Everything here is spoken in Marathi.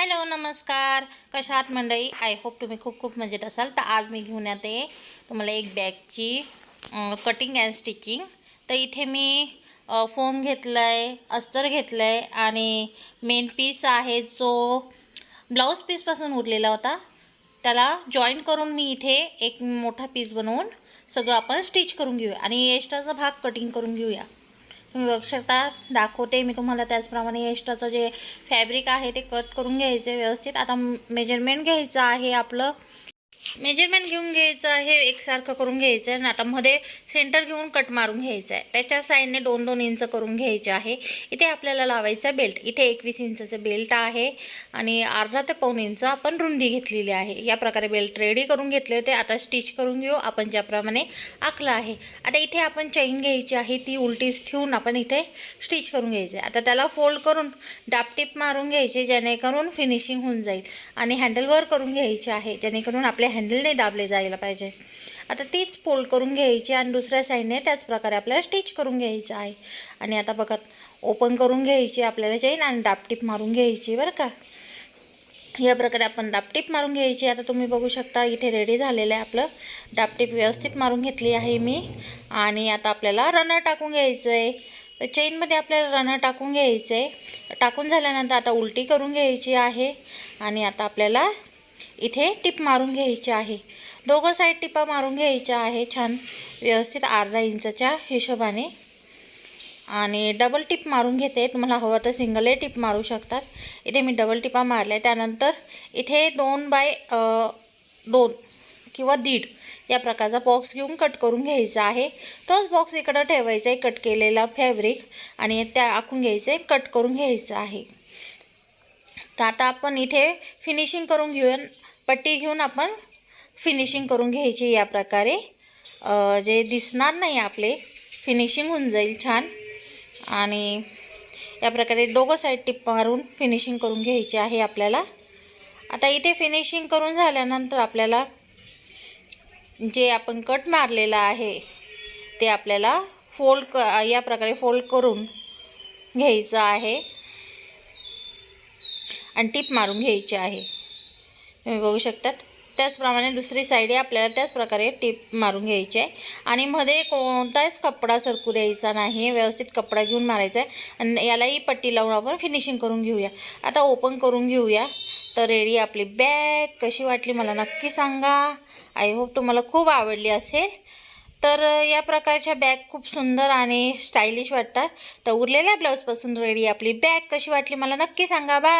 हॅलो नमस्कार, कशा आहात मंडळी? आय होप तुम्ही खूप मजेत असाल. तर आज मी घेऊन येते तुम्हाला एक बॅगची कटिंग अँड स्टिचिंग. तर इथे मी फोम घेतला आहे, अस्तर घेतलं आहे आणि मेन पीस आहे जो ब्लाऊज पीसपासून उरलेला होता, त्याला जॉईन करून मी इथे एक मोठा पीस बनवून सगळं आपण स्टिच करून घेऊया आणि एक्स्ट्राचा भाग कटिंग करून घेऊया. तुम्ही बघू शकता, दाखवते मी तुम्हाला. त्याचप्रमाणे एक्स्ट्राचं जे फॅब्रिक आहे ते कट करून घ्यायचं व्यवस्थित. आता मेजरमेंट घ्यायचं आहे, आपलं मेजरमेंट घेऊन घ्यायचं आहे, एकसारखं करून घ्यायचं आहे आणि आता मध्ये सेंटर घेऊन कट मारून घ्यायचं आहे. त्याच्या साईडने 2-2 इंच करून घ्यायचे आहे. इथे आपल्याला लावायचा बेल्ट. इथे 21 इंचाचं बेल्ट आहे आणि अर्धा ते पाऊण इंच आपण रुंदी घेतलेली आहे. या प्रकारे बेल्ट रेडी करून घेतले होते. आता स्टिच करून घेऊ आपण ज्याप्रमाणे आखलं आहे. आता इथे आपण चैन घ्यायची आहे, ती उलटीच ठेवून आपण इथे स्टिच करून घ्यायचं आहे. आता त्याला फोल्ड करून डापटिप मारून घ्यायचे, जेणेकरून फिनिशिंग होऊन जाईल आणि हँडलवर करून घ्यायचे आहे, जेणेकरून आपल्या हँडल नाही दाबले जायला पाहिजे. आता तीच फोल्ड करून घ्यायची आणि दुसऱ्या साईडने त्याच प्रकारे आपल्याला स्टिच करून घ्यायचं आहे. आणि आता बघा, ओपन करून घ्यायची आपल्याला चैन आणि डापटिप मारून घ्यायची बरं का. या प्रकारे आपण डापटिप मारून घ्यायची. आता तुम्ही बघू शकता इथे रेडी झालेलं आहे आपलं. डापटिप व्यवस्थित मारून घेतली आहे मी. आणि आता आपल्याला रनर टाकून घ्यायचं आहे. तर चेनमध्ये आपल्याला रनर टाकून घ्यायचं आहे. टाकून झाल्यानंतर आता उलटी करून घ्यायची आहे आणि आता आपल्याला इथे टिप मारून घ्यायची आहे. दोघं साईड टिपा मारून घ्यायच्या आहे छान व्यवस्थित, अर्धा इंचाच्या हिशोबाने. आणि डबल टिप मारून घेते. तुम्हाला हवं तर सिंगलही टिप मारू शकतात. इथे मी डबल टिपा मारल्या. त्यानंतर इथे 2x2 किंवा 1.5 या प्रकारचा बॉक्स घेऊन कट करून घ्यायचा आहे. तोच बॉक्स इकडं ठेवायचा आहे, कट केलेला फॅब्रिक, आणि त्या आखून घ्यायचं आहे, कट करून घ्यायचं आहे. तर आता आपण इथे फिनिशिंग करून घेऊया. पट्टी घेऊन आपण फिनिशिंग करून घ्यायची. या प्रकारे जे दिसणार नाही आपले, फिनिशिंग होऊन जाईल छान. आणि या प्रकारे दोघं साईड टिप मारून फिनिशिंग करून घ्यायची आहे आपल्याला. आता इथे फिनिशिंग करून झाल्यानंतर आपल्याला जे आपण कट मारलेला आहे ते आपल्याला या प्रकारे फोल्ड करून घ्यायचं आहे आणि टिप मारून घ्यायची आहे. तुम्ही बघू शकतात. त्याचप्रमाणे दुसरी साईड आपल्याला त्याच प्रकारे टिप मारून घ्यायची आहे आणि मध्ये कोणताच कपडा सरकू द्यायचा नाही. व्यवस्थित कपडा घेऊन मारायचा आहे आणि यालाही पट्टी लावून आपण फिनिशिंग करून घेऊया. आता ओपन करून घेऊया. तर रेडी आपली बॅग. कशी वाटली मला नक्की सांगा. आय होप तुम्हाला खूप आवडली असेल. तर या प्रकारच्या बॅग खूप सुंदर आणि स्टायलिश वाटतात. तर उरलेल्या ब्लाऊजपासून रेडी आपली बॅग. कशी वाटली मला नक्की सांगा. बाय.